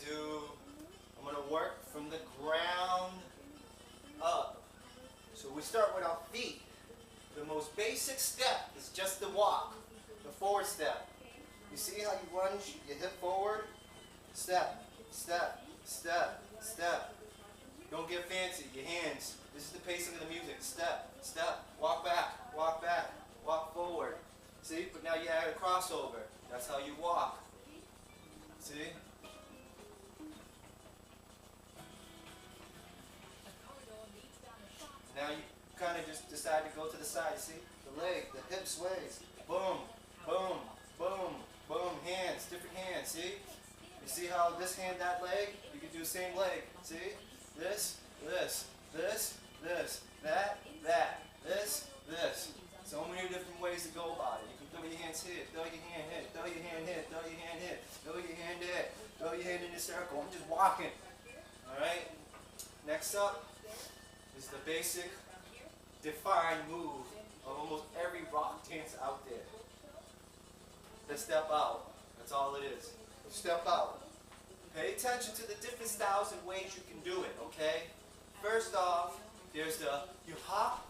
I'm gonna work from the ground up. So we start with our feet. The most basic step is just the walk, the forward step. You see how you lunge your hip forward? Step, step, step, step. Don't get fancy, your hands. This is the pacing of the music. Step, step, walk back, walk forward. See, but now you add a crossover. That's how you walk. See? Now you kind of just decide to go to the side. See? The leg, the hip sways. Boom, boom, boom, boom. Hands, different hands. See? You see how this hand, that leg? You can do the same leg. See? This, this, this, this, that, this, this. So many different ways to go about it. You can throw your hands here, throw your hand here, throw your hand here, throw your hand here, throw your hand there, throw your hand in a circle. I'm just walking. Alright? Next up is the basic defined move of almost every rock dancer out there. The step out. That's all it is. Step out. Pay attention to the different styles and ways you can do it, okay? First off, there's you hop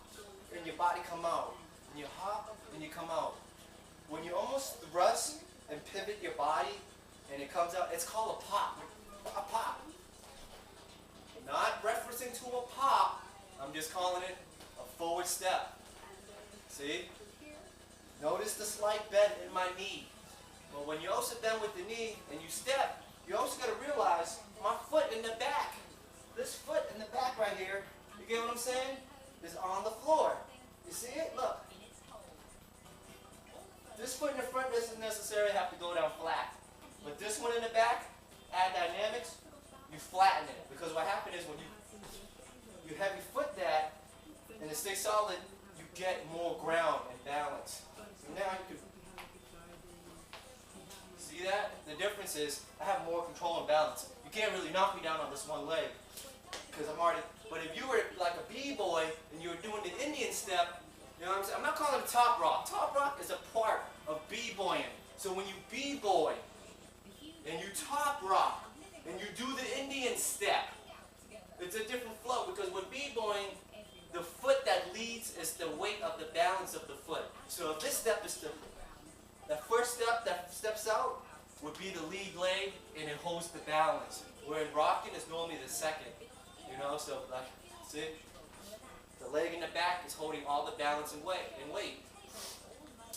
and your body come out. And you hop and you come out. When you almost thrust and pivot your body and it comes out, it's called a pop. A pop. Not referencing to a pop, I'm just calling it a forward step. See? Notice the slight bend in my knee. But when you also bend with the knee and you step, you also got to realize my foot in the back. This foot in the back right here, you get what I'm saying? Is on the floor. You see it? Look. This foot in the front doesn't necessarily have to go down flat. But this one in the back, add dynamics, you flatten it. Because what happens is when you have your foot that and it stays solid, you get more ground and balance. So now you can see that? The difference is I have more control and balance. You can't really knock me down on this one leg because I'm already. But if you were like a b-boy and you were doing the Indian step, you know what I'm saying? I'm not calling it top rock. Top rock is a part of b-boying. So when you b-boy and you top rock and you do the Indian step, it's a different flow because with b-boying, the foot that leads is the weight of the balance of the foot. So if this step is the first step that steps out would be the lead leg and it holds the balance. Where in rocking is normally the second. You know, so like, see? The leg in the back is holding all the balance and weight.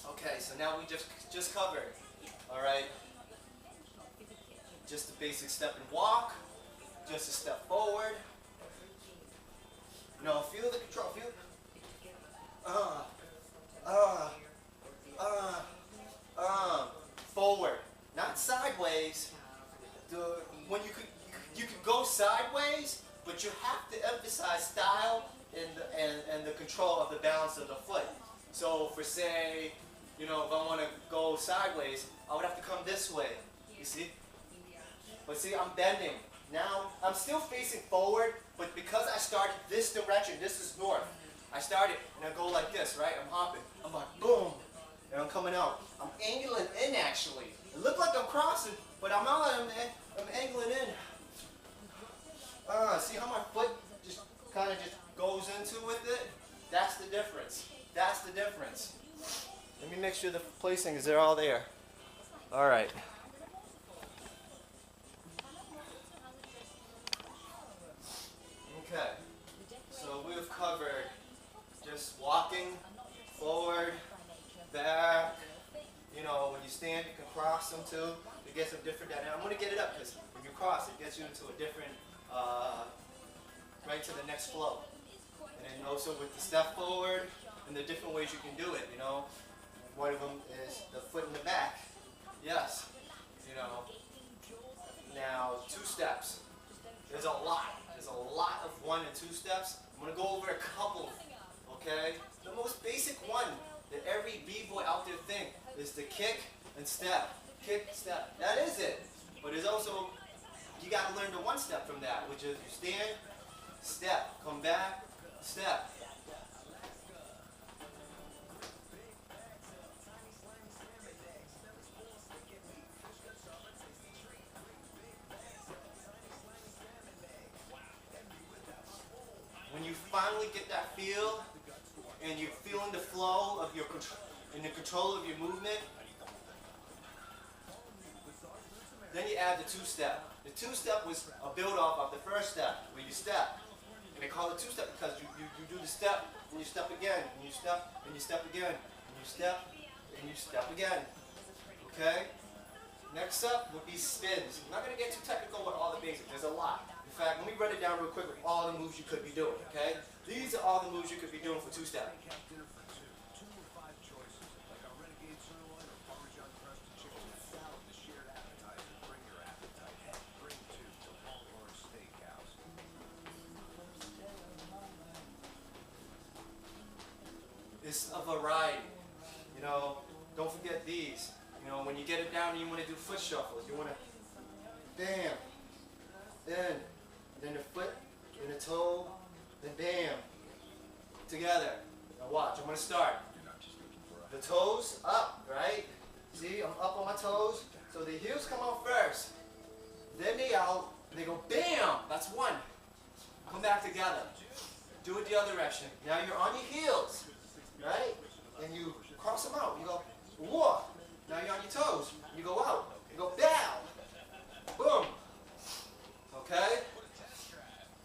Okay, so now we just covered. Alright. Just a basic step and walk. Just a step forward. You know, feel the control. Feel. Forward, not sideways. When you could go sideways, but you have to emphasize style and the control of the balance of the foot. So for say, you know, if I want to go sideways, I would have to come this way. You see? But see, I'm bending. Now I'm still facing forward, but because I started this direction, this is north. I started and I go like this, right? I'm hopping. I'm like boom. And I'm coming out. I'm angling in actually. It looked like I'm crossing, but I'm angling in. See how my foot just kind of just goes into with it? That's the difference. That's the difference. Let me make sure the placing is all there. All right. Okay. So we've covered just walking forward, back. You know, when you stand, you can cross them too. It gets them different dynamics. I'm going to get it up because when you cross, it gets you into a different, right to the next flow. And then also with the step forward and the different ways you can do it, you know. One of them is the foot in the back. Yes. You know. Now, 2 steps. There's a lot. There's a lot of 1 and 2 steps. I'm going to go over a couple, okay? The most basic one that every b-boy out there think is the kick and step. Kick, step. That is it. But there's also, you got to learn the 1 step from that, which is you stand, step, come back, step. finally get that feel, and you're feeling the flow of your and the control of your movement, then you add the two-step. The two-step was a build-off of the first step, where you step. And they call it two-step because you do the step, and you step again, and you step, and you step again, and you step, and you step again. Okay? Next up would be spins. I'm not going to get too technical with all the basics. There's a lot. In fact, let me run it down real quick with all the moves you could be doing. Okay? These are all the moves you could be doing for two-step. It's a variety. You know, don't forget these. You know, when you get it down and you want to do foot shuffles, you want to bam, then the foot, then the toe, then bam, together. Now watch, I'm going to start. The toes up, right? See, I'm up on my toes. So the heels come out first. Then they out, and they go bam, that's one. Come back together. Do it the other direction. Now you're on your heels, right? And you cross them out. You go, whoa. Now you're on your toes. You go out. You go down. Boom. Okay?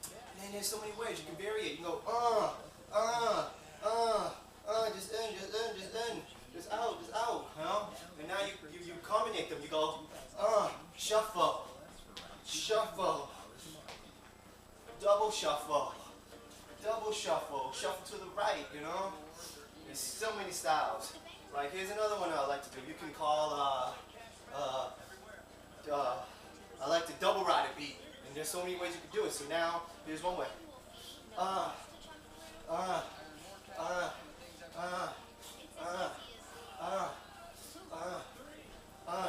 And then there's so many ways you can vary it. You go, just in, just out, you know? And now you combinate them. You go, shuffle, shuffle, double shuffle, double shuffle, shuffle to the right, you know? There's so many styles. Like, here's another one I like to do. You can call, I like to double ride a beat. And there's so many ways you can do it. So now, here's one way.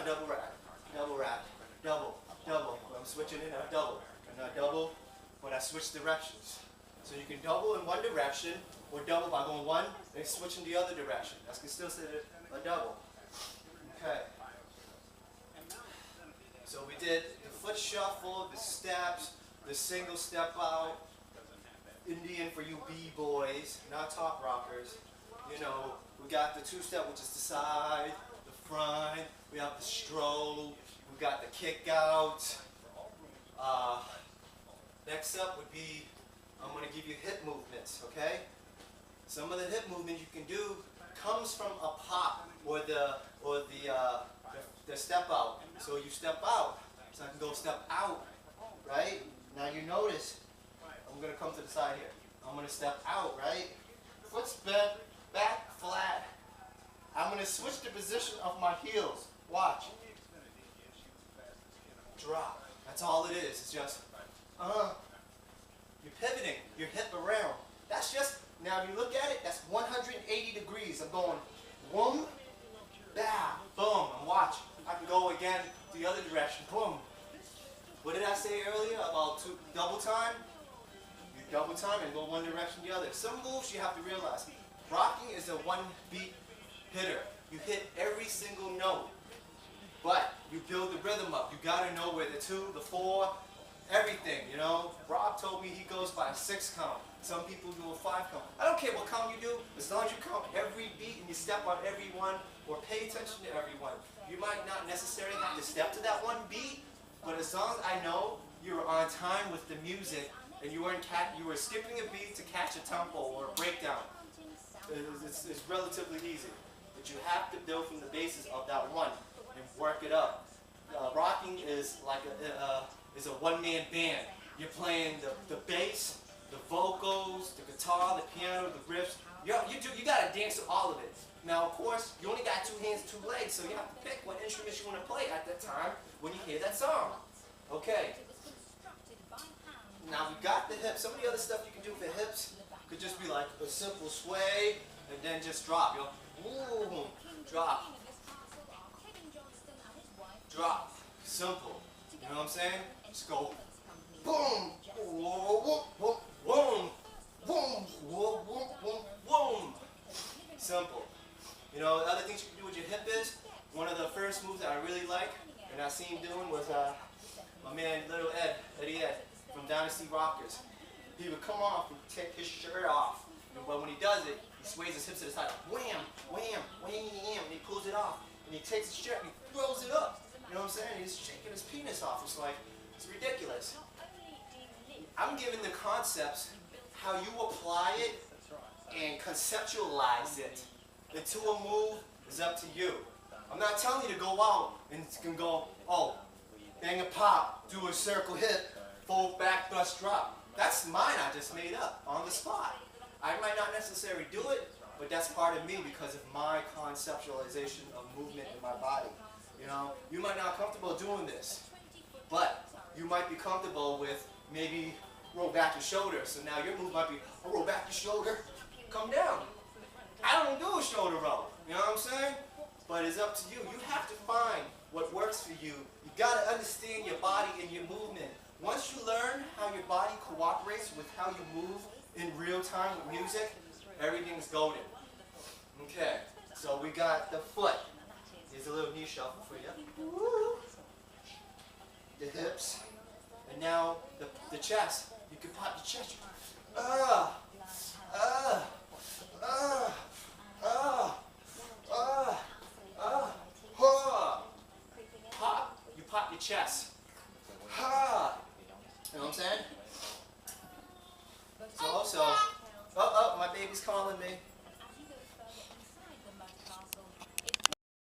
Double ride, double ride, double, double. I'm switching in, I double. And I double when I switch directions. So you can double in one direction, or double by going one, and switch in the other direction. That's still considered a double. Okay. So we did the foot shuffle, the steps, the single step out, Indian for you b-boys, not top rockers. You know, we got the two-step, which is the side, the front, we have the stroll, we got the kick out. Next up would be, I'm going to give you hip movements, okay? Some of the hip movements you can do comes from a pop or the step out. So you step out, so I can go step out, right? Now you notice, I'm going to come to the side here. I'm going to step out, right? Foot's bent, back flat. I'm going to switch the position of my heels. Watch. Drop. That's all it is. It's just, you're pivoting your hip around. That's just, now if you look at it, that's 180 degrees. I'm going, boom, bow, boom, and watch. I can go again the other direction, boom. What did I say earlier about double time? You double time and go one direction the other. Some moves you have to realize. Rocking is a one beat hitter. You hit every single note, but you build the rhythm up. You gotta know where the 2, the 4, everything, you know. Rob told me he goes by a 6 count. Some people do a 5 count. I don't care what count you do, as long as you count every beat and you step on every one, or pay attention to every one. You might not necessarily have to step to that one beat, but as long as I know you're on time with the music and you were skipping a beat to catch a tempo or a breakdown, it's relatively easy. But you have to build from the basis of that one and work it up. Rocking is like a one-man band. You're playing the bass, the vocals, the guitar, the piano, the riffs. You gotta dance to all of it. Now, of course, you only got 2 hands, 2 legs, so you have to pick what instruments you want to play at that time when you hear that song. Okay. Now we got the hips. Some of the other stuff you can do for hips could just be like a simple sway and then just drop. You know, boom, drop, drop. Simple. You know what I'm saying? Just go boom, whoa, whoa, boom, boom, whoa, whoa, whoa, boom. Simple. You know, the other things you can do with your hip is, one of the first moves that I really like, and I seen him doing was my man Little Eddie Ed, from Dynasty Rockers. he would come off and take his shirt off. But when he does it, he sways his hips to the side, wham, wham, wham, and he pulls it off. And he takes his shirt and he throws it up. You know what I'm saying? He's shaking his penis off. It's like, it's ridiculous. I'm giving the concepts, how you apply it and conceptualize it into a move is up to you. I'm not telling you to go out and go, oh, bang a pop, do a circle hip, forward back thrust drop. That's mine I just made up on the spot. I might not necessarily do it, but that's part of me because of my conceptualization of movement in my body. You know, you might not be comfortable doing this, but you might be comfortable with maybe roll back your shoulder. So now your move might be, oh, roll back your shoulder, come down. I don't do a shoulder roll, you know what I'm saying? But it's up to you. You have to find what works for you. You got to understand your body and your movement. Once you learn how your body cooperates with how you move in real time with music, everything's golden. Okay, so we got the foot. Here's a little knee shuffle for you. Woo. The hips. And now the chest. You can pop the chest. Pop. You pop your chest. You know what I'm saying? So also, my baby's calling me.